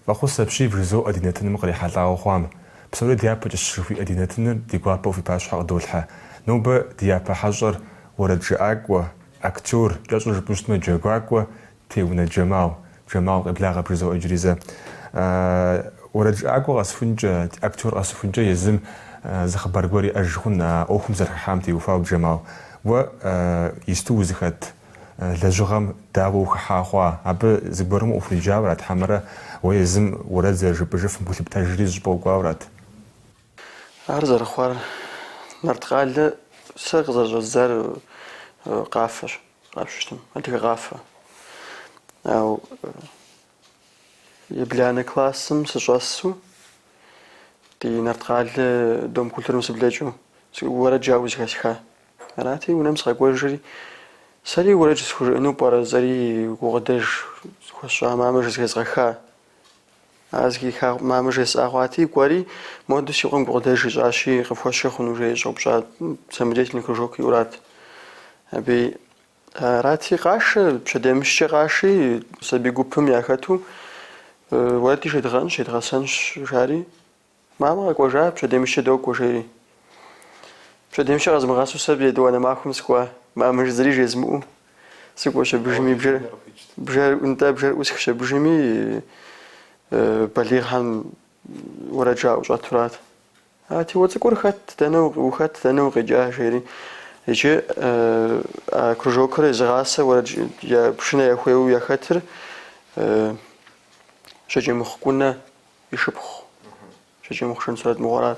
فخص بشي برزو أدينتنا مقري حلا وخوام بسوري ديابا تشوفي أدينتنا ديقوابا في باش حق دولها نوبة ديابا حجر ورد جاكوا أكتور جاجر بوشتما جاكوا تيونا جماو إبلاغ برزو أجريزة ورد جاكوا أسفنجا أكتور أسفنجا يزم زخبر قوري أجخونا أوهم زرح حامتي وفاو جماو و يستوزخت لجغم داو خاخوا عب زبرم وفي جاورات حمرة ويزم ورد زر بجف بوث بتجريز بوقاورات أرزر خوار نرتقال سرقزر الزر قافشتم هذيك قافة أو يبلان كلاسم سجاسو دي نرتقال دوم كولتر مسبلاجو ورد جاوز كاشخا راتي ونمسخ قوجري سري ورد سخور إنه برا زري وقدر خوشا ما مجلس كذا أزكي خا ما مجلس أخواتي قاري ما دوسي قوم قدر جاشي خفوش خنوجي جوبشات سمريت نكروجوكي ورات أبي راتي قاش بشدمش قاشي سبي قبهم ياكتو ولدي شدغسنش جاري ما قوجا بشدمش دوك وجري بشدمش غاز مغاسو سبي دوانا معكم سكوا ما مجزري جزمو سكوا شبجمي بجر انت بجر وسخ شبجمي بليغ هم ورجع وجاترات هاتي وتقول خدت تنو قجا شيري يجي كروجوكر زغاسه ورج يا بشنا يا خويو يا خاطر شجي مخكونا يشبخ شجي مخشن صارت مغارات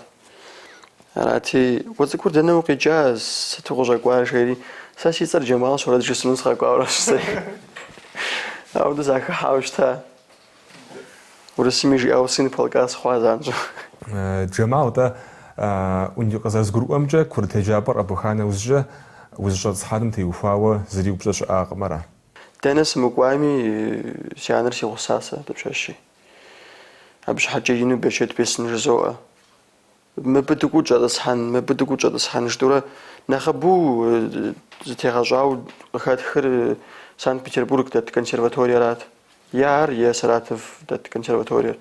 هاتي وتقول تنو قجا ستوجا قوار شيري ساشي صار جمال صورة جسمه صار قوارش سي أو دزاك حاوشتا ورسمي جي أوسين بالقاس خوازانجو جمال ده ونجي قزاز جروب أمجا كرت جابر أبو خانة وزجة صحادم تيوفاوة زريو بجاش مرة تنس مقوامي سيانر سي غصاصة تبشاشي أبش حاجة ينو بشيت بيس نجزوء ما بدكو جاد صحن جدورة نخبو تيغاجاو خات خير سانت بيتربورغ دات كونسيرفاتوريات يار يسراتف دات كونسيرفاتوريا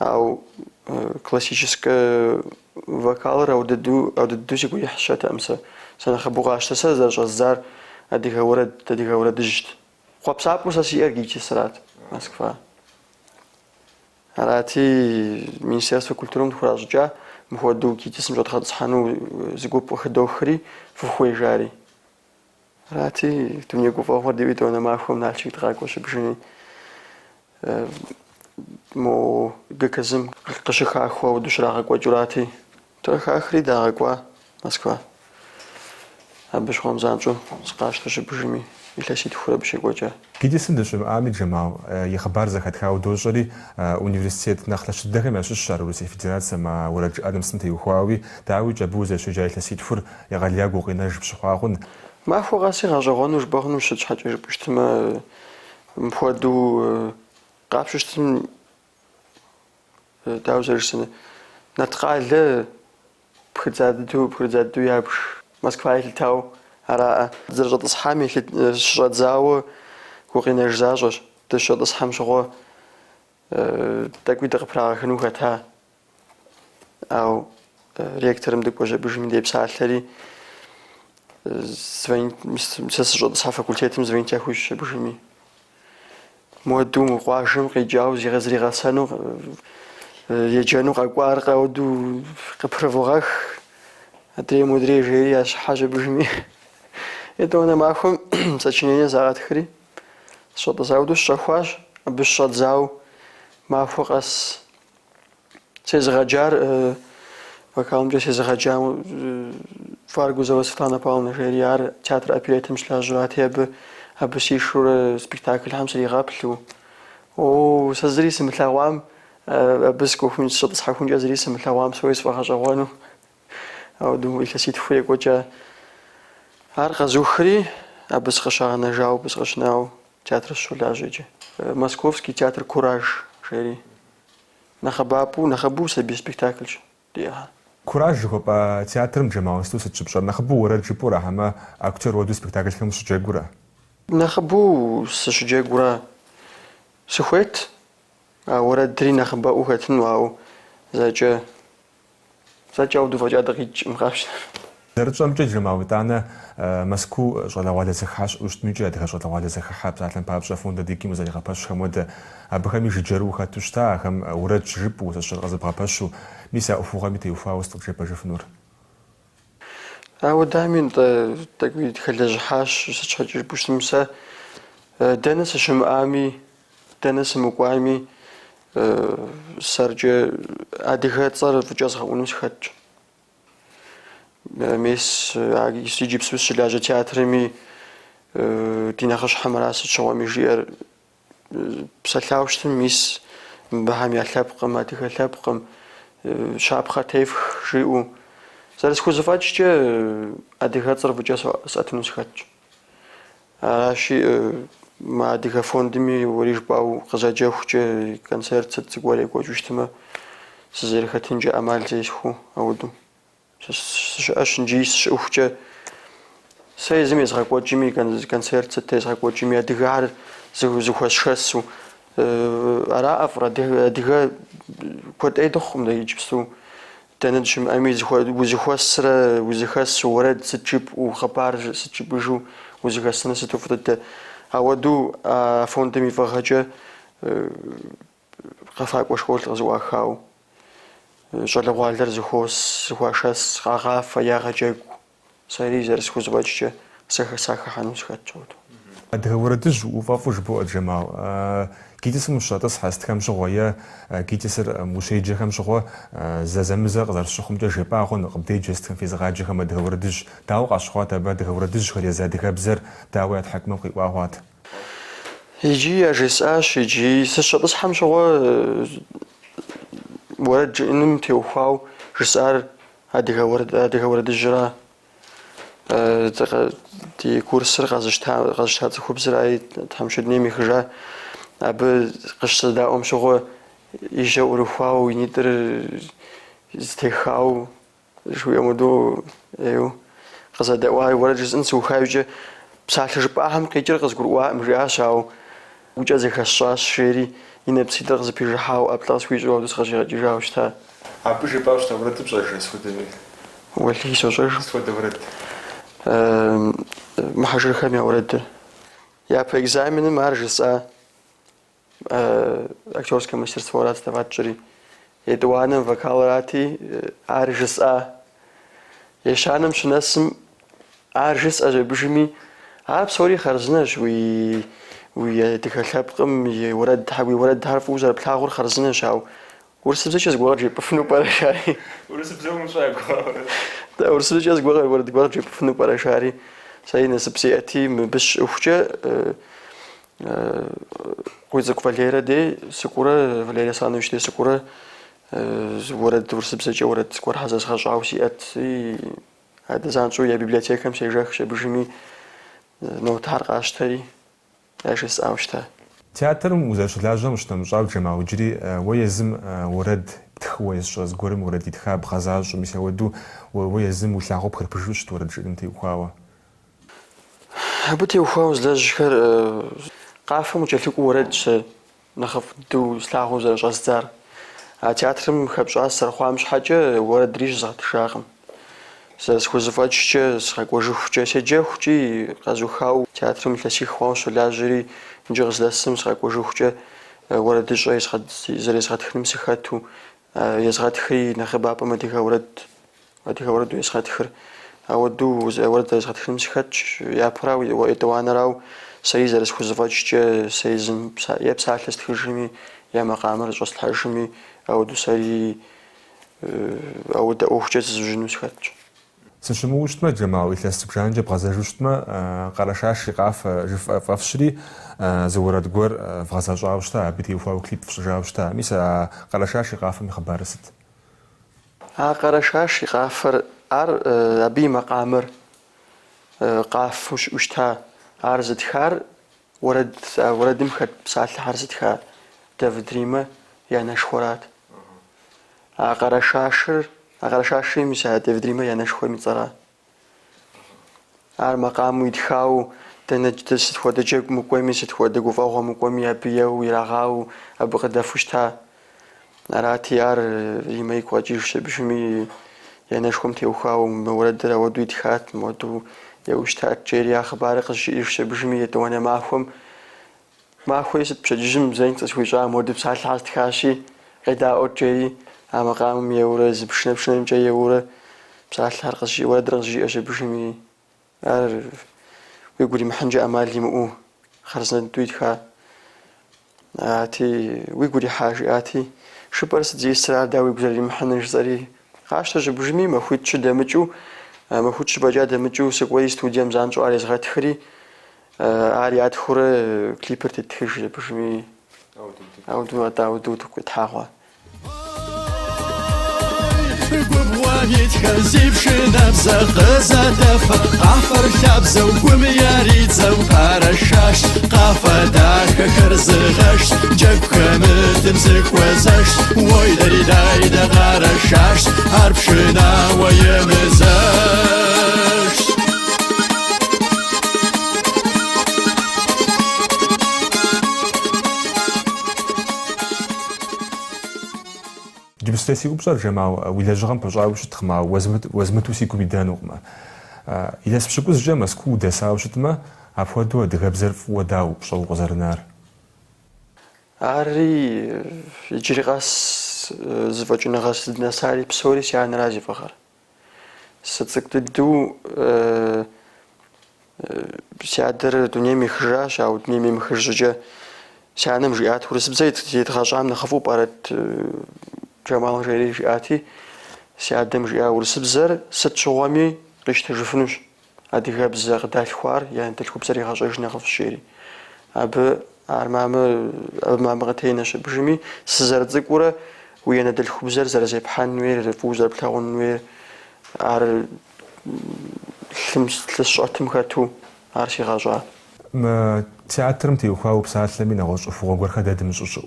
أو كلاسيكيسكا فوكال أو ددو سيكو يحشات أمسا سنخبو غاشتا سازر جزار أديك ورد جد خواب صعب مساسي أرجيتي سرات مسكفا راتي مينستيرسو كولتورم دخراج جا مخودو كي تسم جات خاطس حانو زقوب وخدو خري فخوي جاري راتي توني قوفا هو ديبيتو أنا معكم نالشي تغاك وش بجني مو جكزم قشخ أخوا ودوش راغك وجراتي ترخ آخري داغك وا مسكوا أبش خوام زانجو سقاش تش بجمي إلا شيء تخرب بشيء وجه كيدي سندش عامل جماعة يخبر زكاة خاو دوجري أونيفرسيت نخلش الدخل مع الشهر روسي فيدرالية مع ورج آدم سنتي وخواوي تعوي جابوزة شجاع تسيد فر يغلياقو قيناج بشخواهن ما هو غاسي غاجغون وش باغنو شد حاجة بشتما مفودو قابشتم داوزر سنة نتقال بخزادو يابش مسكفايل تاو أرا زرجة صحامي شرط زاو وقينا جزاجوش تشرط صحام شغو تاكوي تقبرا خنو ختا أو ريكترم دك وجه بجمي دي بساعة لري زوين مسسجد صحة فاكولتيتم زوين تاكوش بجمي مودو مقواجم قيجاوز يغزري غاسانو يجانو قاقوار قاودو قبرفوغاخ أدري مدري جيري أش حاجة بجمي إذا أنا معكم سأشيني زارات خري شط زاودو الشخواش بالشط زاو مع فوق أس سيزغجار وكالم جا سيزغجار فارغو زاو سفتانا باون جيريار تياتر أبيليتم شلاجراتي أب سيشور سبيكتاكل هم سري غابلو أو سزري سمتلاوام بس كوفين شط صحكون جازري سمتلاوام سويس فخجوانو أو دو إلتسيت فويق وجا أرقى زوخري أبس خشانا جاو بس خشناو تياتر الشولاجي موسكوفسكي تياتر كوراج شيري نخبو سبي سبيكتاكلش ديها كوراج هو تياتر مجمع ستو ستشبشر نخبو ورا جيبورا هما أكتر ودو سبيكتاكل كم سجاجورا نخبو سجاجورا سخويت وردري نخبأ وهتن واو زاجة ودو فجأة دقيق مخافش زرتشام جماوي تاعنا مسكو شغل ولا زخاش وشتميجي هذا شغل ولا زخاح بتاعتنا بابشا فون ديكي مزاج غاباش خمود ابخمي جرو خاتوشتا خم ورد جيب وتشغل غزل غاباشو ميسا افوغا ميتي وفا وسط جيب جفنور دائما تقوي تخلج حاش سچاج بوشتمسا دنس شمامي دنس مقامي سرجه اديغه صار فجاز خونس خج ميس يجيب سويس لاجه تياترمي ديناخش حمراس شوامي جير بسلاوشتن ميس بهم يلحبقم اديغه لحبقم شاب خاتيف جيو زرس خوزفاتش اديغه صار فجاز ساتنوس خج شي ما اديغه فوندمي وريج باو قزاجه خوجه كونسرت تسغوالي كوجوشتما سزير خاتنجي امال زيسخو اودو أشنجيس شوفته سيزم يزغق وجمي كونسرت تيزغق وجمي اديغار زوخوش خسو ارا افرا اديغا كود ايدخم دا يجبسو تنجم امي زوخوسر وزخس ورد سجيب وخبار سجيبجو وزخسنا ستوفت اودو فوندمي فخجه قفاق وشكول زواخاو شلوالدر زخوس زخواشس غاغاف ياغجاك ساري زرس خوزباتش ساخا حنوس خاتشود ادغوردج وفافوش بو الجماع كيتسم الشاطس حاست كم شغوية كيتسر مشيجة كم شغوة زازمزة قدر شخم جا باغون قبدي جست في زغاجة كم ادغوردج تاوق عشقات ابا ادغوردج خلي زادك بزر داوات حكمة قيواهات يجي اجس اش يجي سشاطس حم شغوة ورد إنهم توفاو جسار هذه ورد الجرا دي كورسر غازشتها تخبز رأي تحمشدني مخجا أب قش داوم شغو يجا ورفاو ينتر استخاو شوية مدو أيو قصد دواي ورد جزء سوخاوجة بساعة جباهم كيجر قصد قروا مرياشاو وجازي خشاش شيري ينبسي درز بيجحاو أبلاس ويجوا دوس خشيرة جاوشتا عبوش باوشتا ورد بصاش سودني واللي سوزر سود ورد محاجر خميا ورد يا في إكزامين مارجس أكتورسكا ماسترسفورات تفاتشري يدوانا فكالراتي أرجس يشانم شناسم أرجس بجمي بسوري خرزناش ويتكلم يورد حبي ورد حرف وزر بتاعور خرزنا شاو ورسبت جز قوار جيب فنو برشاري ورسبت زوم شاي قوار ده ورسبت جز قوار ورد قوار جيب فنو برشاري ساينا سبسياتي بش أوفجة قويزك فاليرا دي سكورة فاليرا سانوش دي سكورة ورد ورسبت جز ورد قوار حزاز خشعو سيات هذا زانشو يا بيبليوتيكا مسيجاخ شبجمي نو تحرق عشتري أجلس أوشتا تياتر مزاج لاجة مش نمجاو جماعة وجري ويزم ورد بتخويز شاز قرم ورد يتخاب غزاج ومسا ودو ويزم وشلاغو بخير بجوش تورد جدن تيوخاوا بوتي وخاو زلاج خير قافة مجلتكو ورد نخف دو سلاغو زلاج غزدار تياتر مخبش عصر خوامش حاجة ورد ريش زغط شاغم سخوزفاتش سخاكوجوخ سجاخوجي قازوخاو تياتر مثلسي خوانش لاجري نجغز لسم سخاكوجوخ ورد جاي سخد زري سخد خدم سخاتو يزغات خي نخبابا مديها ورد يسخات خر اودو ورد سخد خدم سخاتش يا براو ويتوانا راو سي زري سخوزفاتش سيزم يا بساعتلس تخرجمي يا مقامر جوست حرجمي اودو سري اودو اوخ زوجنو سخاتش سنشموشتما جماعة إثلاث سبجان جب غزاجوشتما قرشاش يقاف جف فافشري زورات قور فغزاج عاوشتا بدي وفاو كليب فشج عاوشتا ميسا قرشاش يقاف مخبارست قرشاش يقافر أبي مقامر قاف وشتا عرزت خار ورد مخد بساعة حرزت خار دافد ريما يعني شخورات قرشاشي ميسا دافد ريما يعني شخور ميصرا مقام يدخاو دنج ستخواد جاك مقومي ستخواد قفاوها مقومي أبيو يراغاو أبو غدا فشتا أراتيار يميك واجيش بشمي يعني شكم تيوخاو مورد ودو يدخات مودو يوشتات جيري أخبار قشيش بشمي وانا ما خويست بشجم زين تسويجا مودو بساعة الحاس تخاشي غدا أوت جيري أما قام يورز بشنا جاي يورا بساعة الحاس قشي ورد رجي أش بشمي ويقولي محنجة أمالي مؤو خرزنا دويدخا آتي ويقولي حاجة آتي شو برس زي السرعة داوي بزري محنج زري خاش تجي بجمي ما خويتش دمجو ما خويتش بجا دمجو سقوي استوديو مزانجو على زغات خري آريات خورة كليبر تتخش بجمي أو دو تكوت حاجة قبواني تخزيبشي نفسه غزة دفا قافر خابزة وقمياريتزة وقارشاش قافة داك كرزغش جاك كامل تمسك وزش ويدري دايدا غارشاش عربشنا ويمزش جبستي سيكو بصار جماعة ولا جرام بجا وش تخما وزمتو سيكو بيدانو ما إذا سبشكوز جماعة سكو دسا وش تما عفوا دغبزرف وداو بشو غزرنار أري يجري غاس زفاجنا غاس النساري بسوري سيان راجي فخر ستسك تدو سيادر دنيا مخرجاش أو دنيا مخرججة سيانم جيات ورس بزيت يتغاجعم نخفو بارت جمال جيري جياتي سيادم جيا ورس بزر ست شوامي قيش تجفنوش هادي غاب بزاق دال خوار يعني تلكو بزر يغاجعش نخف الشيري أب أرمام غتيناش بجمي سزر تذكورة ويانا دلكو بزر زر زي بحان نوير فوزر بلاغون نوير عار خمس تلسعة مخاتو عارشي غاجعا ما تياترم تيوخاو بساعات لمين غوش فوق ورخا دادم جوش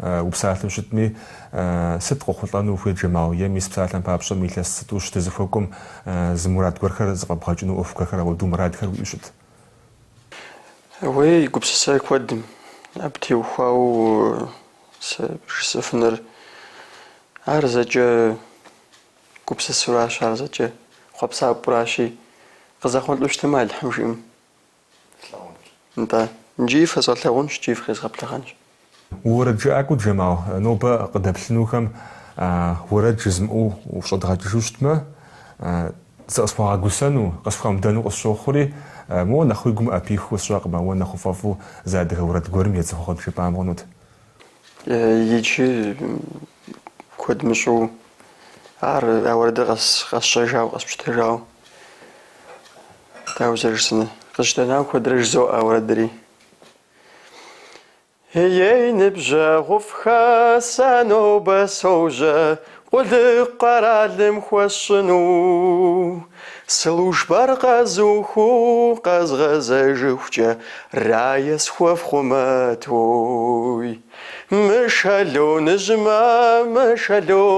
وبساعات لمشتمي ست قخلطانو في جماعة يميس بساعات لم بابشل ميلاس ستوش تزفوكم زمورات ورخا زغب خاجنو أف كرخا ودو مراد خر ويشت وي قبس سايك ودم أبتي وخاو سفنر عرزجة قبس سراش عرزجة خبصا براشي قزاخون لوشتمال الحمشيم انت نجيف هزال تلاغونش جيف خيز غاب تلاغانش ورد جاءكو جماعة نوبا قدب سنوكم ورد جزمو وفشد غاج جوشتما سأصفها قسانو قصفها مدانو قصوخوري مو نخو يقوم أبيخو سواق ما مو نخو فافو زاد ورد قرم يتزخو بشيبا مغنوت يجي كود مشو ورد غص شجاو غص بشتجاو تاو زرسنه قشتناو كود رجزو ورد هي نبجا غفخا سانو بسوجا قل قرالم خوشنو سلوش برقازوخو قزغزا جوخجا رايس خوف خماتوي مشالو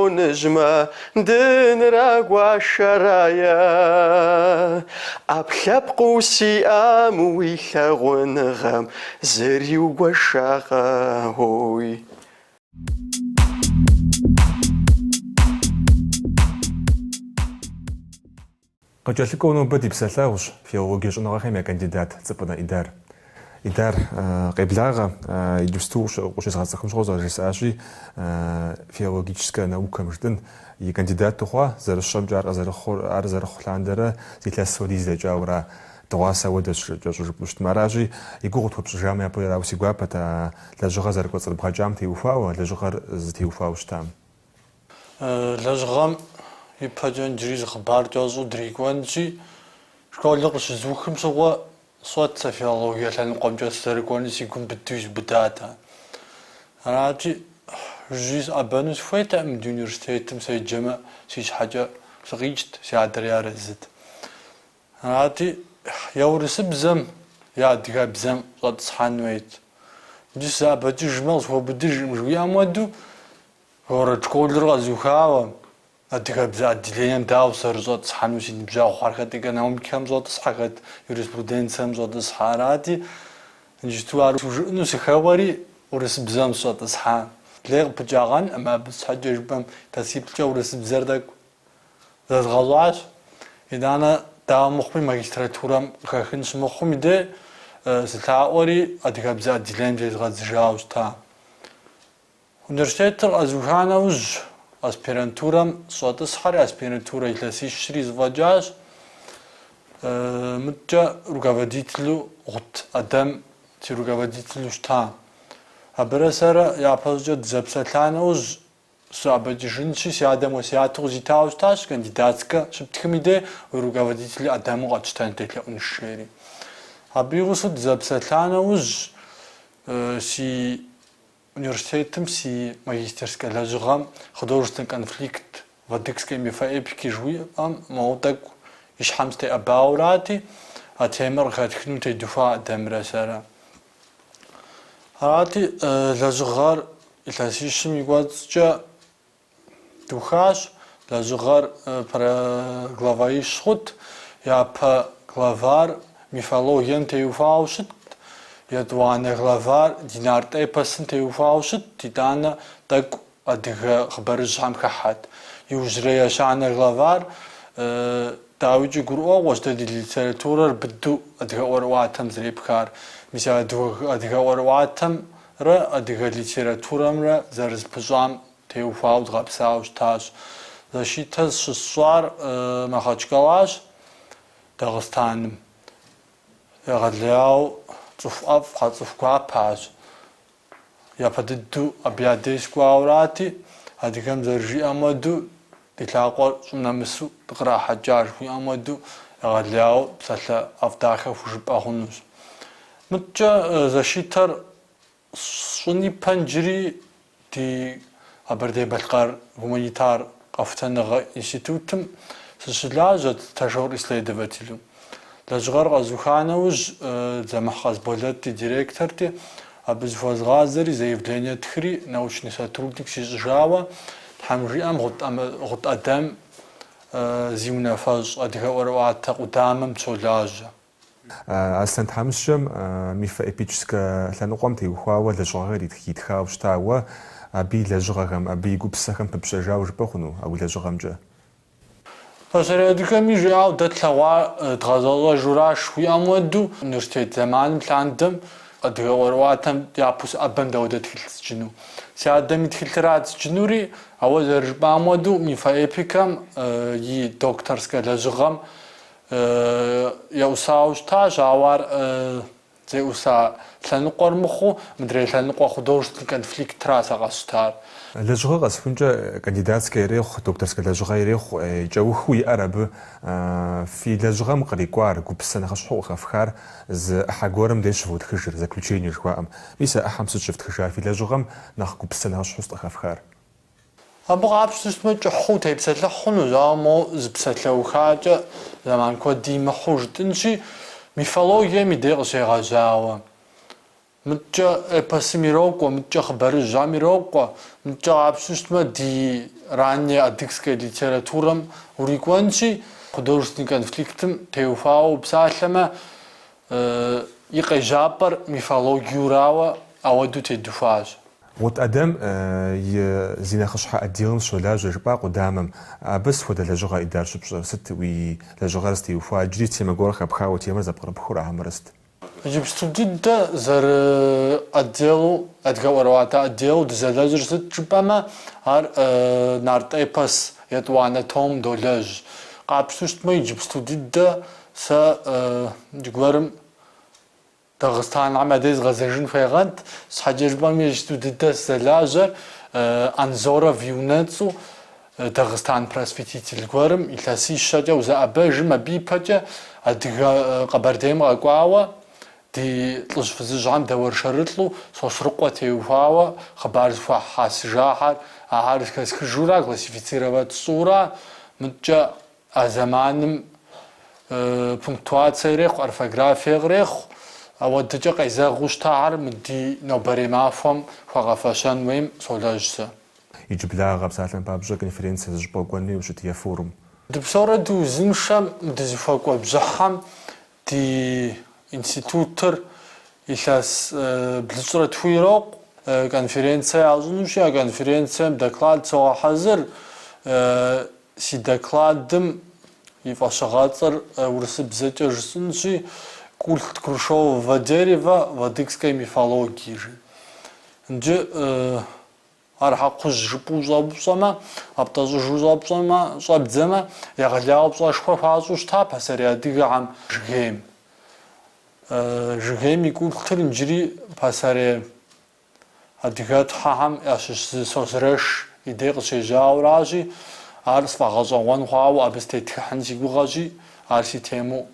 نجما دن راقوا الشرايا أبلاب قوسي آموي ثاغون غام زريو وشاقا هوي قد جالكو بدي بسلاوش في وجه نغاخيم كانديدات تبنا إدار قبلاغ يدستوش وش يزغزكم شغل رئاسي في وجهك نوكم جدا يكانديدات تخوا زر الشمجار زر خلاندرة زيتلاس سوديز دجاورا تواسا ودش جوج بوشت مراجي يقول توبش جامع بويا وسي غابا تا لا جوغازر كوصل بخجام تيوفا ولا جوغر زتيوفا وشتام لا جغام يباجن جريز خبار جوزو دريكوانجي شكون لقش زوكم سوا صوت سفيالوجيا لان قام جاستركوني سيكون بدوش بداتا راجي جيز ابانوس فايتا من يونيفرسيتي مسي جمع سيج حاجه صغيجت سيادر يا رزت راجي يورس بزم يا دغا بزم صد صحان ويت جيس اباجي جمال هو بدج مجويا مودو ورد كل رغزو خاوم адыгэбзэ отделением дау зэрызотсхьэну си ныбжьэгъухэр хэт экономикэм зотсхьэ, хэт юриспруденцием зотсхьэрати, иджыпсту ар служыӏэну сыхэуэри урысыбзэм сотсхьэ. Лей къыпыкӏагъэн абы щхьэкӏэ тасиплӏкӏэ урысыбзэр тӏэкӏу зэзгъэщӏащ. Итӏанэ дауэ мыхъуми магистратурэм хэхын щымыхъуми дэ сылъаӏуэри адыгэбзэ отделением зезгъэдзыжауэ щыта. Университетыр къэзыуха нэужь аспирантурэм сщӏэтӏысхьэри, аспирантурэ илъэсищри зыфӏэкӏащ. Мыткӏэ руководителю гъут ӏэдэм си руководителю щыта. Абырэ сэрэ япэщӏыкӏэ дызэпсэлъа нэужь сыӏэбэкӏыжынщи, си адэм уэ си ату къызитауэ щытащ, кандидатскэ щыптхым и де уи руководитель ӏэдэму къэтщтэн телъэӏунщ жери. Абы игъусэу дызэпсэлъа нэужь си университетым си магистерскэ лэжьыгъэм художественный конфликт в адыгской мифоэпике жиӏэм моуэ тӏэкӏу и щхьэм стеӏэбауэрати, а темэр къыхэтхыну тедухуа ӏэдэмрэ сэрэ. Арати лэжьыгъэр илъэсищым и кӏуэцӏкӏэ духащ. Лэжьыгъэр главаищ хъут, япэ главар мифологием теухуауэ щытт, етӏуанэ главар ди нарт эпосым теухуауэ щытт, итӏанэ тӏэкӏу адыгэ хъыбарыжьхэм хэхьэт. Иужьрей ещанэ главар дауичӏи гурыӏуэгъуэщ дэ ди литературэр быдэу адыгэ ӏуэрыӏуатэм зэрепхар. Мис адыгэ ӏуэрыӏуатэмрэ адыгэ литературэмрэ зэрызыпыщӏам теухуауэ дгъэпсауэ щытащ. Защитэ щысщӏар Махъэчкалащ, Дагъыстаным. Егъэлеяуэ цӏыху ӏэфӏ, хьэцӏыху гуапащ. Япэ дыдэу абы я деж кӏуауэрати, адыгэм зэрыжиӏэм хуэдэу ди лъакъуэр щӏым нэмысу дыкърахьэкӏар жиӏэм хуэдэу егъэлеяуэ псалъэ ӏэфӏ дахэ хужыпӏэ хъунущ. Мыткӏэ защитэр сщӏын ипэн джыри ди Къэбэрдей-Балъкъэр гуманитар къэхутэныгъэ институтым сыщылажьэт стажёр исследователю. Лэжьыгъэр къэзыуха нэужь Дзэмыхь Къазболэт и директорти абы зыхуэзгъазэри заявление тхри научный сотрудник сищӏыжауэ тхьэм жиӏэм гъут ӏэдэм зи унафэщӏ адыгэ ӏуэрыӏуатэ къудамэм солажьэ. Аслъэн Тхьэмыщэм мифоэпическэ лъэныкъуэм теухуауэ лэжьыгъэр итхауэ щытауэ абы и лэжьыгъэхэм, абы и гупсэхэм пыпщэжауэ жыпӏэ хъуну а уи лэжьыгъэмкӏэ? Пасэрей адыгэми жиӏауэ дэ тлъэгъуа дгъэзэщӏэжуращ жиӏэм хуэдэу университет зэманым лъандэм адыгэ ӏуэрыӏуатэм япэу сыӏэбэм дауэ тхылъ. Си адэм и тхылъырат сыджынури, ауэ зэрыжыпӏам хуэдэу мифоэпикэм и докторскэ лэжьыгъэм еӏусауэ щытащ, ауэ ар зеӏуса лъэныкъуэр мыхъуу мыдрей лъэныкъуэ художественный конфликтрэ къэсщтар. Лэжьыгъэ къэсхункӏэ кандидатскэ ирехъу, докторскэ лэжьыгъэ ирехъу, кӏэухыу иӏэр абы фи лэжьыгъэм кърикӏуар гупсэ нэхъыщхьэу къыхэфхар зы ӏыхьэ гуэрым деж щывотхыжыр, заключение жыхуаӏэм. Мис а ӏыхьэм сыт щыфтхыжар фи лэжьыгъэм нэхъ гупсэ нэхъыщхьэу къыхэфхар? Абы къапщтэмэ кӏыхьу тепсэлъыхь хъунущ, ауэ моуэ зыпсэлъэухакӏэ зэман куэд имыхьу жытӏынщи, мифологием и де къыщегъэжьауэ. Мыткӏэ эпосым ирокӏуэ, мыткӏэ хъыбарыжьам ирокӏуэ, мыткӏэ къапщтэмэ ди ранней адыгской литературэм урикӏуэнщи, художественный конфликтым теухуауэ упсалъэмэ и къежьапӏэр мифологиеурауэ ауэдэу тедухуащ. Гъут ӏэдэм зи нэхъыщхьэ отделым щолажьэ жыпӏа къудамэм. Абы сыхуэдэ лэжьыгъэ ӏидар щыпщӏэр сыт уи лэжьыгъэр зытеухуа? Иджыри темэ гуэр хэпхауэ темэр зэпкърыпхыу рахьэмэрэ сыт? Иджыпсту дыдэ зэры отделу, адыгэ ӏуэрыӏуатэ отделу дызэлэжьыр сыт жыпӏэмэ, ар нарт эпос етӏуанэ том долэжь. Къапщтэу щытмэ иджыпсту дыдэ сэ зыгуэрым Дагъыстаным адез гъэзэжын хуегъэнт, щхьэкӏэ жыпӏэми иджыпсту дыдэ сызэлажьэр Анзоров и унэцӏу Дагъыстан просветитель гуэрым илъэсищэкӏэ узэӏэбэжым абы ипэкӏэ адыгэ Къэбэрдейм къэкӏуауэ ди лӏыжь фызыжьхэм дэуэршэрылӏу Сосрыкъуэ теухуауэ хъыбар зыхуахьасыжахьэр ахьэр зэхэсхыжыурэ классифицировать щӏыурэ, мыткӏэ а зэманым пунктуацие ирехъу, орфографие кърехъу, ауэдыкӏэ къезэгъыу щытахьэр ди нобэрей махуэм хуагъэфэщэн хуейм солэжь сэ. يجبلاغ بسالم بابجا كونفرنس جبو كوني وشتي فورم دبصورة دو زنشام دزفاقوا بزحام دي انستيتوتر إلاس بلصورة تويروق конференция азунушия конференция доклад сога hazır си докладым ифашагацыр урысы бзэкӏэ жысынши культ Крушова дерева вадыкской мифологии же нджы архакуз жыпу забусама аптазу жузабусама шабдзема ягалябусашхо фазушта пасари адыгам жгем жгеми культыр нджри пасари адыгат хахам яшыш сосреш идея шежауражи арс фагазон хау абстет ханжи гугажи арси тему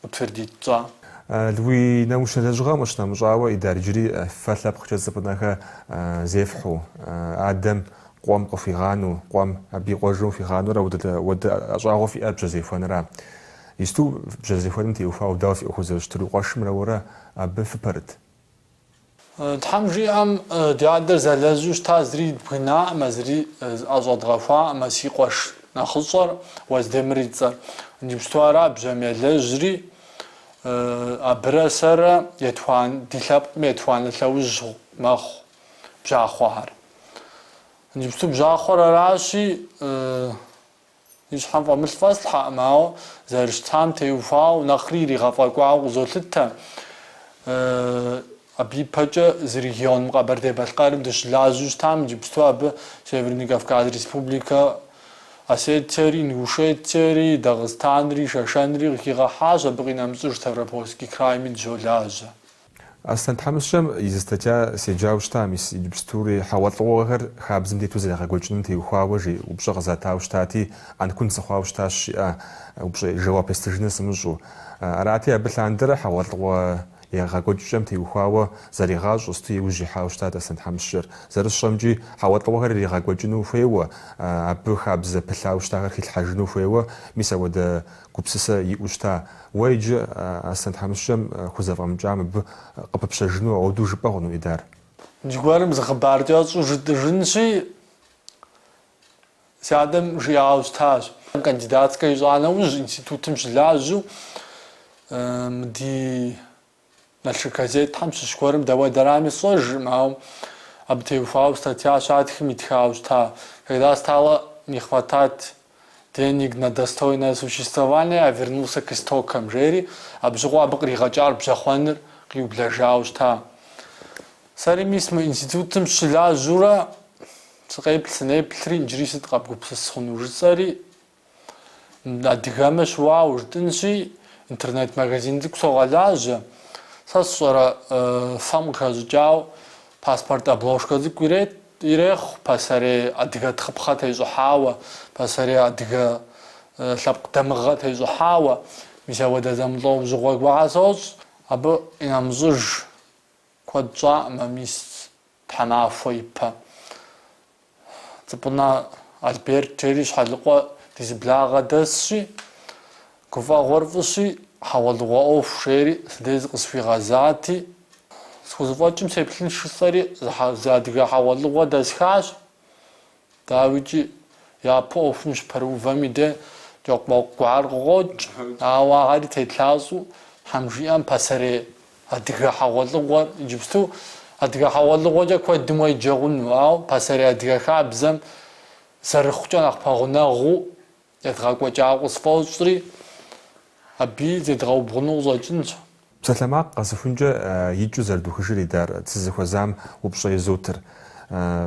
утвердитца لوي نموش نجغا مش نمجاوا إدار جري فلا بخشة زبناها زيفحو آدم قوام قفي غانو قوام أبي قوجو في غانو را ود أجاغو في أب جزيفون را يستو جزيفون تي وفاو داو في أخو زوجتلو قاشم را ورا أب فبرد تحمجي أم ديادر زلازوش تازري بنا مزري أزاد غفا مسي قاش نخصر وازدمريتزر نجبستوارا بجميع لجري أبرسر يتوان ديلاب ميتوان لتلوج مخ بجاخوار نجبستو بجاخوار راشي يشحن فمش فصل حق معه زرشتام تيوفاو نخريري غفاقواو وزولتا أبي بحاجة زريجيون مقابرة بالقارب دش لازوج تام جبستو أب سيفرني كافكاز ريسبوبليكا أسيتري نوشيتري داغستانري شاشانري كيغا حاجة بغينا مزوج تفربوسكي كرايمين جولاجة أصلا تحمسشم يزستجا سيجاوش تاميس جبستوري حوالت غوغر خابزم دي توزي لغا قولجنن تي وخواوجي وبشغ زاتاوش تاتي عن كون سخواوش تاش وبشغ جواب استجنس مجو أراتي أبلاندر حوالت غو يغا قولجم تي وخواو زريغاج وستي وجي حاوش تاتا سنت حمسشر زرشمجي حوالت غوغر يغا قولجنو فيو أبو خابز بلاوش تاغر خيل حاجنو فيو ميسا ود كوبسسا يوشتا ويج أصلا تحمسشم خوزا مجام ب قبب شجنو عودو جباغنو إدار جوارم زخبارتيات جنشي سادم جياوش تاج кандидатская жана уж институтым жлажу ди налшказе там шкорым давай дарами сож мау обтеуфау статья шатхи митхауста когда стало не хватать денег на достойное существование, а вернулся к истокам жери, обжигу абгригачар бжахванер гиублажауста. Саримисм институтом шила жура сгайплсне плрин жрисет габгупсхун ужсари адигамеш вау ждынши интернет-магазиндик согалажа сасора фамказжау паспорт обложкадик вирет ирех пасаре адига тхапхат езухава пасаре адига лапктамгат езухава мисавада замлов жугвагвасос або инамзуж кваджа мамис танафойпа цапна Альберт Чериш халқа дизблага дасши кувагорвши хавалуа офшери сдез қсфигазати схузвачим сеплин шсари задига хавалуа дасхаш давичи я пофмш парувамиде жоқмоқваргож аваари тетлазу хамжиам пасаре адига хавалуа ижбсту адига хавалуа жаквадмой жагун вау пасаре адига хабзам сархучан ахпагунагу ятгаквачаагус фолсри аби зедраубгну зачинч بسلامة قصفنجة يجو زردو خشري دار تزخو زام وبشي زوتر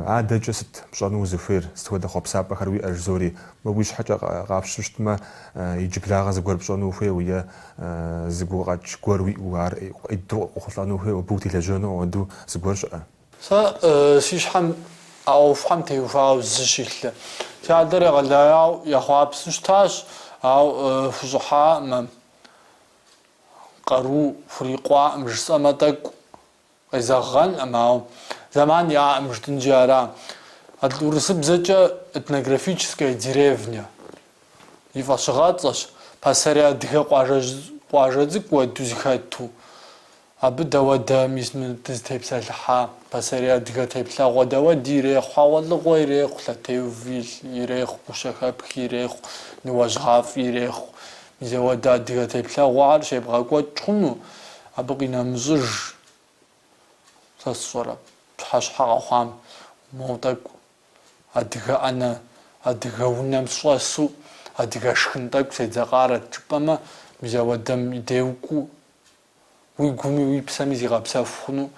عادة جست بشانو زفير استوى خبصاب بخروي أجزوري ما حاجة غافش شتما يجيب لاغا زغور بشانو فيه ويا زغور غوري وار يدو خلانو فيه وبوتي لجانو ودو زغور شقا سا سيشحم أو فهم تيوفاو زشيل تادر غلاياو يخواب سشتاش أو فزحا ما قرو فريقوا مجسمتك إذا غن أما زمان يا مجتنجارا الرسب زجا этнографическая деревня и вашагаташ пасаря дыха қажазык ва дузихату абы дэуэдэ мис дызытепсэлъыхьа пасэри адыгэ теплъэгъуэ дэуэд ирехъу, хьэгъуэлӀыгъуэ ирехъу, лъэтеувил ирехъу, Гущэхэпх ирехъу, НыуэжьгъафӀ ирехъу. Мис ауэдэ адыгэ теплъэгъуэр щебгъэкӀуэкӀ хъуну, абы къинэмыщӀыж. Сэ сщӀэрэ пщыхьэщхьэ къэхъуам моуэ тӀэкӀу адыгэ Ӏэнэ, адыгэ унэм сщӀэсу, адыгэ шхын тӀэкӀу седзэкъарэт жыпӀэмэ, мис ауэдэм идеукӀыу уи гуми уи псэми зигъэпсэху хъуну,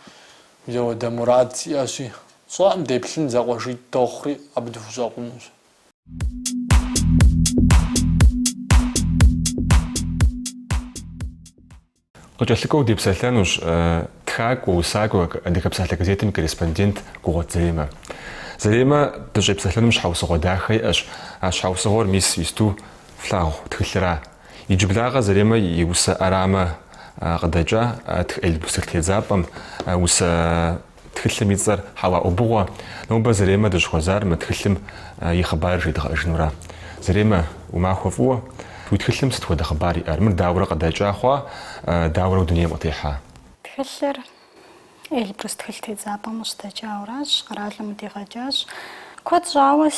мис ауэдэ мурад сиӀэщи, щӀыӀэм деплъын зэкъуэжитӀ дохъури абы дыхущӀэкъунущ. Къыкӏэлъыкӏуэу депсэлъэнущ тхакӏуэ, усакӏуэ адыгэ псалъэ газетым корреспондент Гугъуэт Заремэ. Заремэ дыщӏепсэлъэнум щхьэусыгъуэ дахэ иӏэщ. А щхьэусыгъуэр мис исту флъагъу тхылъра. Иджыблагъэ Заремэ и усэ ӏэрамэ къыдэкӏа Эльбрус тхылътедзапӏэм, усэ тхылъым и цӏэр Хьэуа Ӏубыгъуэ. Нобэ Заремэ дыщыхуэзар мы тхылъым и хъыбар жедгъэӏэжынура. Заремэ умахуэ фӏыуэ, уи тхылъым сыт хуэдэ хъыбар иӏэр? Мыр дауэрэ къыдэкӏа хъуа, дауэрэ дунейм къытехьа? Тхылъыр Эльбрус тхылътедзапӏэм къыщыдэкӏауращ, къэралым дигъэкӏащ. Куэд щӏауэ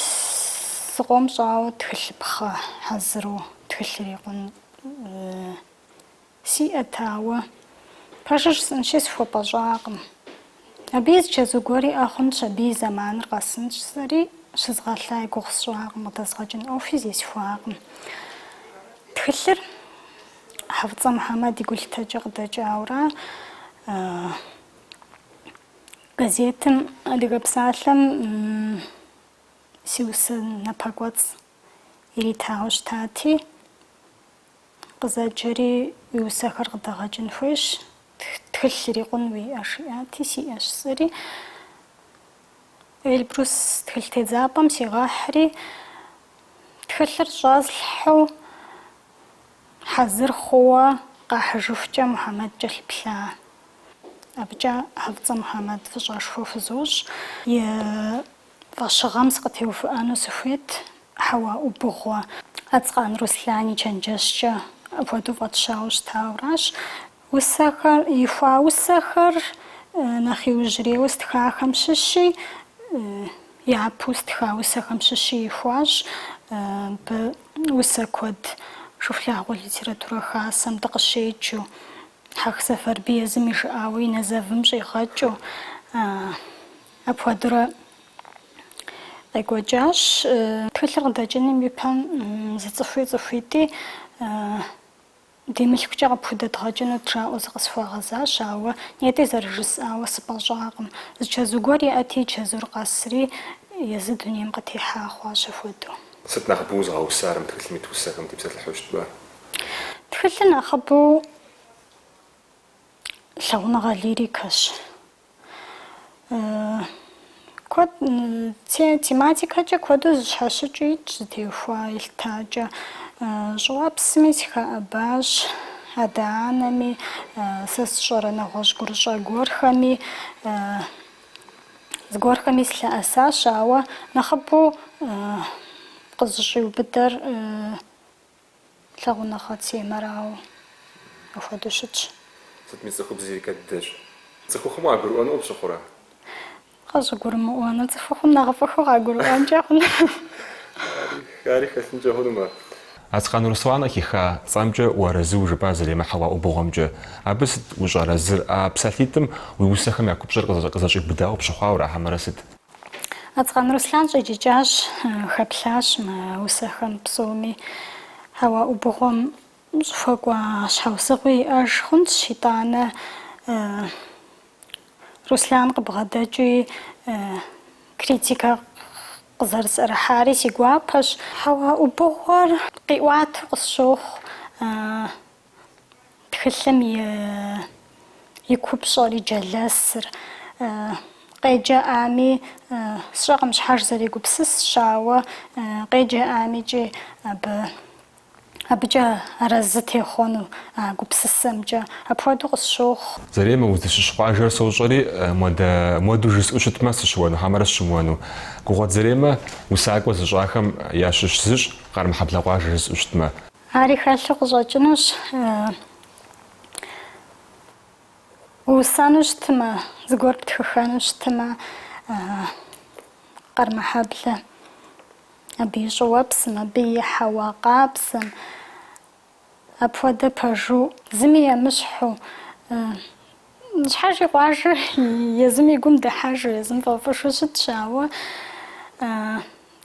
сыкъом щӏауэ тхылъыпхъэ хьэзыру тхылъыр икъун сиӏэт, ауэ пэжыр жысӏэнщи схуэпӏэщӏакъым. Абы зычэзу гуэри хъунщ, абы и зэманыр къэсынщ. Сэри щызгъэлъа и гугъу сщӏакъым, къыдэзгъэкӏын ӏуэхуи зесхуакъым. Тхылъыр Хьэфӏыцӏэ Мухьэмэд и гулъытэкӏэ къыдэкӏаура, газетым адыгэ псалъэм си усэ напэкӏуэцӏ иритауэ щытати, къызэджэри уи усэхэр къыдэгъэкӏын хуейщ, тхылъ ирикъун уиӏэ жиӏати, сиӏэщ сэри. Эльбрус тхылътедзапӏэм сигъэхьри, тхылъыр щӏэслъхьэу хьэзыр хъууэ къахьыжыхукӏэ Мухьэмэд кӏэлъыплъа. Абыкӏэ Хьэфӏыцӏэ Мухьэмэд фыщӏэшхуэу фызощӏ. И фӏэщыгъэм сыкъытеувыӏэну сыхуейт Хьэуа Ӏубыгъуэ, Ацкъан Руслан и чэнджэщкӏэ апхуэдэу фӏэтщауэ щытауращ. Усэхэр, ихуа усэхэр нэхъ иужьрейуэ стхахэм щыщи, япэу стха усэхэм щыщи ихуащ. Абы усэ куэд шыхулъагъуэ литературэ хасэм дыкъыщеджэу, Хьэх Сэфэрбый езым и жыӏауэ и нэзэвым щӏигъэкӏыу, апхуэдурэ къекӏуэкӏащ. Тхылъыр къыдэкӏыным и пэм зы цӏыхуи-цӏыхуитӏи демылъхукӏэ къыпхудэдгъэкӏыну жаӏэу зыкъысхуагъэзащ, ауэ нетӏи зэрыжысӏауэ сыпӏэщӏакъым. Зычэзу гуэр иӏэти, чэзур къэсри, езы дунейм къытехьа хъуащ апхуэдэу. Сыт нэхъыбэу згъэусар мы тхылъым ит усэхэм депсэлъыхьыу щытмэ? Тхылъыр нэхъыбэу лъагъуныгъэ лирикэщ. Куэд тематикэкӏэ куэду зыщхьэщыкӏыу итщ зытеухуа илътакӏэ. ЩӀыуэпсми сыхэӏэбащ, адэ-анэми, сэ сщӏэрэ нэгъуэщӏ гурыщӏэ гуэрхэми, зыгуэрхэми слъэӏэсащ, ауэ нэхъыбэу къызыщӏиубыдэр лъагъуныгъэ темэрауэ апхуэдэу щытщ. Сытми цӏыхубз лирикэ дыдэщ. Цӏыхухъум къагурыӏуэну пщыхъурэ? Къыщыгурымыӏуэну цӏыхухъум нэхъыфӏыху къагурыӏуэнкӏэ хъуну. Ари хэлъынкӏэ хъунумэ. Ацкъан Руслан хиха цӏэмкӏэ уарэзыу жыпӏа Заремэ Хьэуа Ӏубыгъуэмкӏэ. Абы сыт ущӏэрэзыр? А псалъитӏым уи усэхэм я купщӏэр къызэщӏибыдауэ пщыхъуауэ ахьэмэрэ сыт? Ацкъан Руслан щӏеджэкӏащ, хэплъащ мы усэхэм псоми. Хьэуа Ӏубыгъуэм щӏыхуэкӏуа щхьэусыгъуи иӏэж хъунщ, итӏанэ Руслан къыбгъэдэкӏуи критикэ къызэрысӏэрыхьари си гуапэщ. Хьэуа Ӏубыгъуэр къиӏуату къысщохъу тхылъым и купщӏэр, и джэлэсыр. Къеджэӏами, сщӏэкъым щхьэж зэрегупсысщ, ауэ къеджэӏамикӏи абыкӏэ арэзы техъуэну гупсысэмкӏэ апхуэдэу къысщохъу. Заремэ узыщыщхъуажэр сощӏэри моду жысӏэу щытмэ сыщыуэну, хьэмэрэ сыщымыуэну. Гугъуэт Заремэ усакӏуэ зыщӏахэм ящыщ зыщ къармыхьэблэ къуажэ жысӏэу щытмэ. Ари хэлъу къыщӏэкӏынущ. وصانو شتما زغور بتخخانو شتما قرمحبلة أبي جوابسم أبي حواقابسم أبودا بجو زمي مشحو مش حاجة واجر يزم يقوم ده حاجة يزم ففشو شتشاوة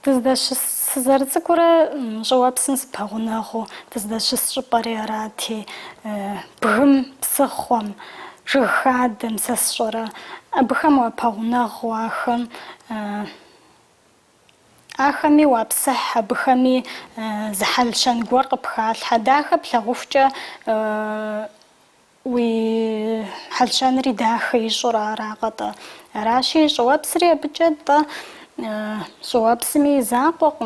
تزداش زرزكورة جوابسن سباغوناغو تزداش سجباريراتي بغم بسخوم جغادم سسجرة أبخم وباغوناغو أخمي وابسح بخمي زحل شنقور قبخال حداخ بلغوفجة وي حلشان ريداخي جرا راغطا راشي جواب سري بجد جواب سمي زاقوق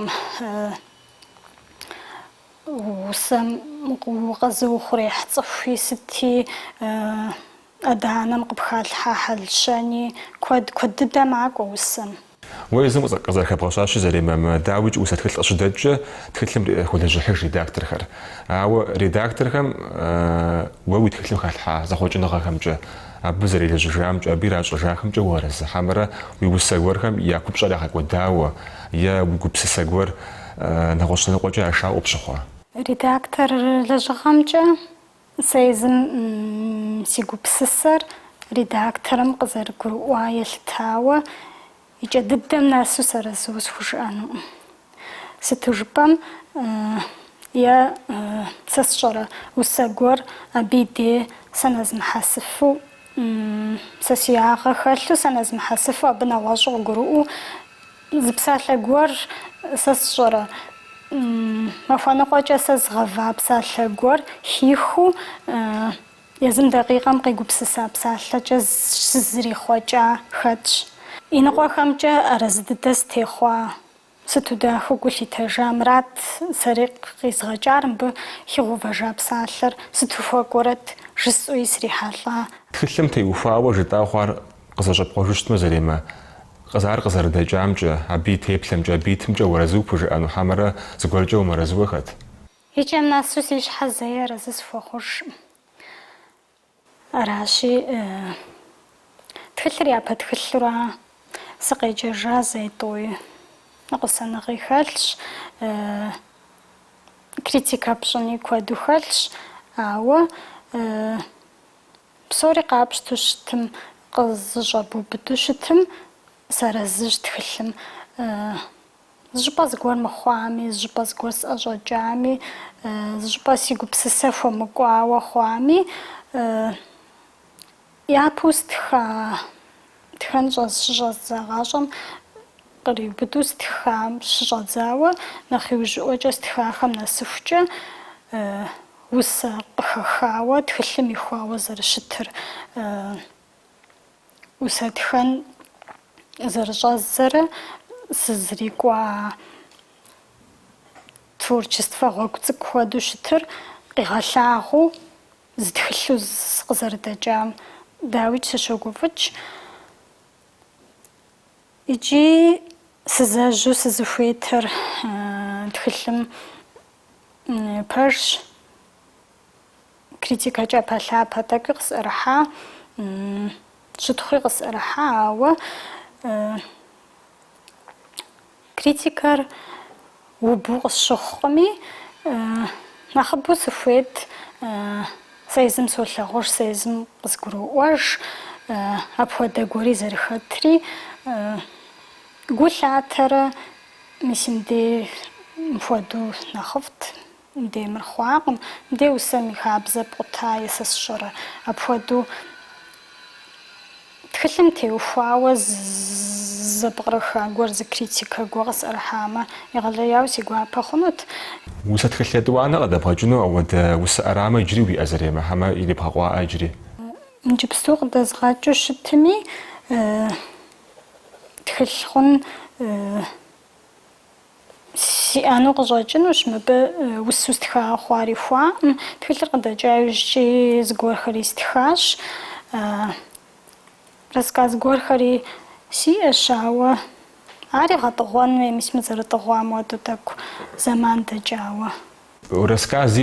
وسم وغزو خريح تصفي ستي أدانا مقبخال حلشاني كود دا معك وسم ويزم قزر خبرشاش زي ما داوج وستخل أشدج تخلم كل حاجة ريداكتور خير أو ريداكتور خم ووي تخلم خالها زخوجنا خم جا أبزري لجرام جا بيراج رجاهم جوارز حمرة ويوسعور خم ياكوب شارع حق وداوا يا ويكوب سسعور نخوش نقوجا أشاء أبشخوا ريداكتور لجرام جا سيزم سيكوب سسر ريداكتور مقزر كروايل تاوا يجدد ناسو سرزوز فجأنو ستوجبام يا سسجرة وساقور أبيدي سنزم حاسفو سسياغة خالتو سنزم حاسفو أبنا واجو قروء زبسال قور سسجرة مفانا قوجة سزغفا بسال قور هيخو يزم دقيقة مقيقو بسسا بسال جز سزري خوجة خدش إنقوا خمجة أرزددس تخوا ستودا خقولي تجامرات سريق قيس غجارم بخيغو فجاب سالر ستوفا قرات جسو يسري حالا تخلم وفاوة جدا خوار قصر بقوشت مزريما قصر دا جامجة عبي تيبلم جا بيتم جا ورزو بجا أنو حمرة زقور جو مرزو خد هيجام ناسو سيش حزايا رزز فخوش أراشي تخلري أبا تخلرا سقي جرجا زيتوي نقص أنا غي خالش كريتيكا بشني كوادو خالش أو بصوري قابش تشتم قز جابو بدو شتم سرزج تخلم زجبا زقور مخوامي زجبا زقور سأجا جامي زجبا سيقو بسسفو مقواوا خوامي يا بوست تخن جز زغاجم قريب بدوس تخام شجزاوة نخيوج وجز تخاخم نسفجة وسا بخخاوة تخلمي خواوة زر شتر وسا تخن زر جزر سزريقوا تورجست فغوك تكوادو شتر قيغالاغو زدخلو زقزر دجام داويت سشوقوفج يجي سزاجو سزفويتر تخلم برش كريتيكا جابها لابها تاكغس أرحا شتخيغس أرحا و كريتيكار وبوغس شخمي نخبو سفويت سيزم سولغوش سيزم قزقروش أبودا قوري زرخاتري قول ترى مش ندي مفودو نخفت ندي مرخواقم ندي وسامي خابزة بقطع يسسشرة أبودو تكلمتي وفاوة زبغرخا قورز كريتيكا قورز أرحامة يغلي ياوسي قوابا خنوت وسا تخليتو أنا غدا بغجنو أو وسا أرامة يجري وي أزريما حما إلي بغوا أجري نجيب سوق دازغاجو شتمي تخلخون سي أنا قزاجن وش مب وسوس تخا خواري فوا تخلق دا جاوجي زغور خري استخاش رزقاز غور خري سي أشاوة عاري غطغوان ميمس مزر طغوان مودو تاكو زمان دا جاوة рассказ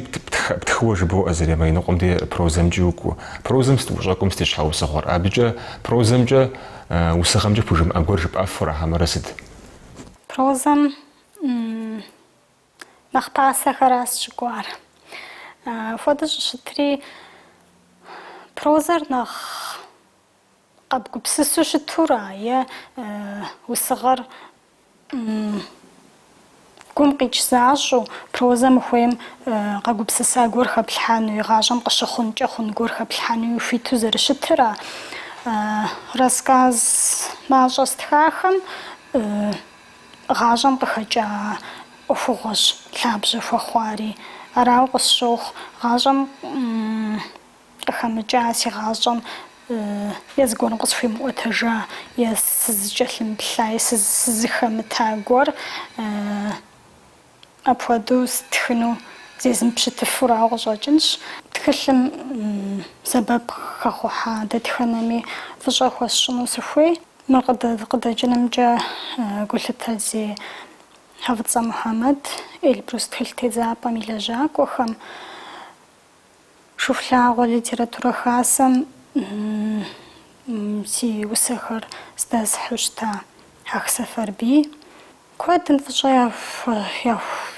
птхуэ жыбоӏэ зэремэ иныкъуэм де прозэмджи укӏуэ. Прозэм стыущӏэкӏуэм стещхьа усыгъуэр. Абыкӏэ прозэмкӏэ усыгъэмкӏэ пхужымыӏэ гуэр жыпӏэфурэ хьэмэрэ сыт? Прозэм нэхъ пасэхэращ щыкӏуар. Апхуэдэ щыщытри прозэр нэхъ къэбгупсысу щытура е усыгъэр гум къикӏ защӏу прозэм ухуейм къэгупсыса гуэр хэплъхьэну, игъащӏэм къыщыхъункӏэ хъун гуэр хэплъхьэну хуиту зэрыщытыра. Рассказ мащӏэ стхахэм гъащӏэм къыхэкӏа ӏуэхугъуэщ лъабжьэ хуэхъуари. Арауэ къысщохъу гъащӏэм къыхэмыкӏа си гъащӏэм е зыгуэрым къысхуимыӏуэтэжа, е сызыкӏэлъымыплъа, е сызыхэмыта гуэр апхуэдэу стхыну зезмыпщытыфу арауэ къыщӏэкӏынщ. Тхылъым сэбэп хэхъухьа дэтхэнэми фӏыщӏэ хуэсщӏыну сыхуей. Мыр къыдэкӏынымкӏэ гу лъытэ зи Хьэфӏыцӏэ Мухьэмэд Эльбрус тхылъ тедзапӏэм и лэжьакӏуэхэм, шыхулъагъуэ литературэ хасэм си усэхэр здэсхьу щыта Хьэх Сэфарбий. Куэдым фӏыщӏэ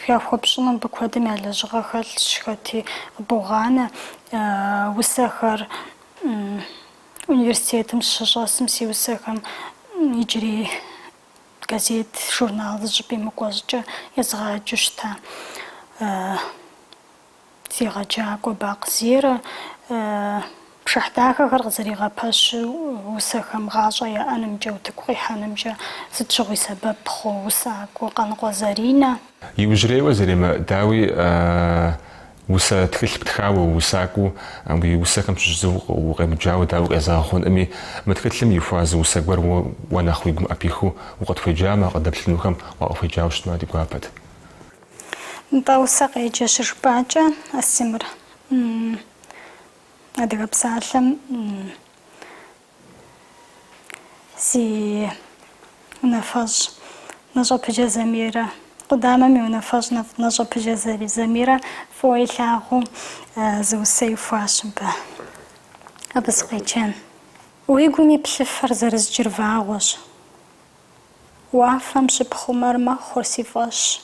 яхуэпщӏыну мыбы куэдым я лэжьыгъэ хэлъщ, хэти къыбогъанэ усэхэр. Университетым щыщӏэсым си усэхэм иджыри газет, журнал зыщӏыпӏимыкӏуэщӏкӏэ езыгъэкӏыу щыта си егъэджакӏуэ Бакъзирэ. Пшыхь дахэхэр къызэригъэпэщу усэхэм гъащӏэ яӏэнымкӏэ, утыку къихьэнымкӏэ сыт щыгъуи сэбэп хъу усакӏуэ Къаныкъуэ Заринэ. Иужьрейуэ зэремэ дауи усэ тхылъ птхауэ усакӏуэу уи усэхэм щыщызу укъемыджауэ дауи къезэгъэхъунӏыми, мы тхылъым ихуа зы усэ гуэр уэ нэхъ уи гум ӏэпихыу укъытхуеджамэ, къэдэплъынухэм уакъыхуеджауэ щытмэ ди гуапэт. НтӀэ усэ къеджэ щыжыпӏакӏэ Асимыр адыгэ псалъэм си унафэщӏ нэщӏэпыджэ Замирэ, къудамэм и унафэщӏ нэщӏэпыджэ Замирэ фӏыуэ илъагъуу зы усэ ихуащ мыбы. Абы сыкъеджэн. Уи гум и плъыфэр зэрызкӏыр вагъуэщ. Уафэм щыпхъумэр мэхъур си фӏэщ.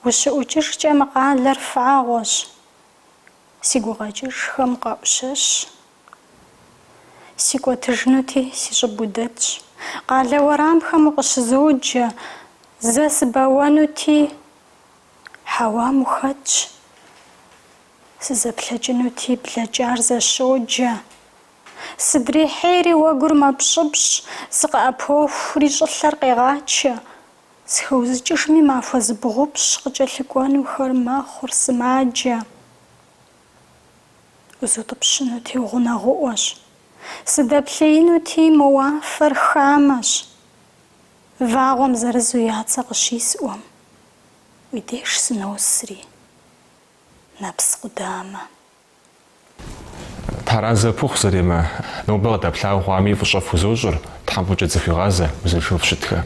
Ущыӏукӏыжкӏэ мы къалэр фагъуэщ. Си гукъэкӏыжхэм къэӏущэщ. Си кӏуэтыжынути си щӏыбудэтщ. Къалэ уэрамхэм укъыщызоджэ. Зэ сыбэуэнути хьэуам ухэтщ. Сызэплъэкӏынути блэкӏар зэщоджэ. Сыдрихьейри уэгур мэпщӏыпщ. Сыкъыӏэпохури щӏылъэр къегъачэ. Схуэузыкӏыжми махуэ зыбгъупщ. Къыкӏэлъыкӏуэнухэр мэхъур сымаджэ. Узутӏыпщынути гъунэгъуӏуэщ. Сыдэплъеинути мы уафэр хамэщ. Вагъуэм зырызу я цӏэ къыщисӏуэм уи деж сыносри, нэпс къудамэ. Таразэ пыхъу зэремэ нобэ къыдэплъауэ хъуами фӏыщӏэ фхузощӏыр, тхьэм фӏыкӏэ зыхуигъазэ, узэрышыф щытхэ.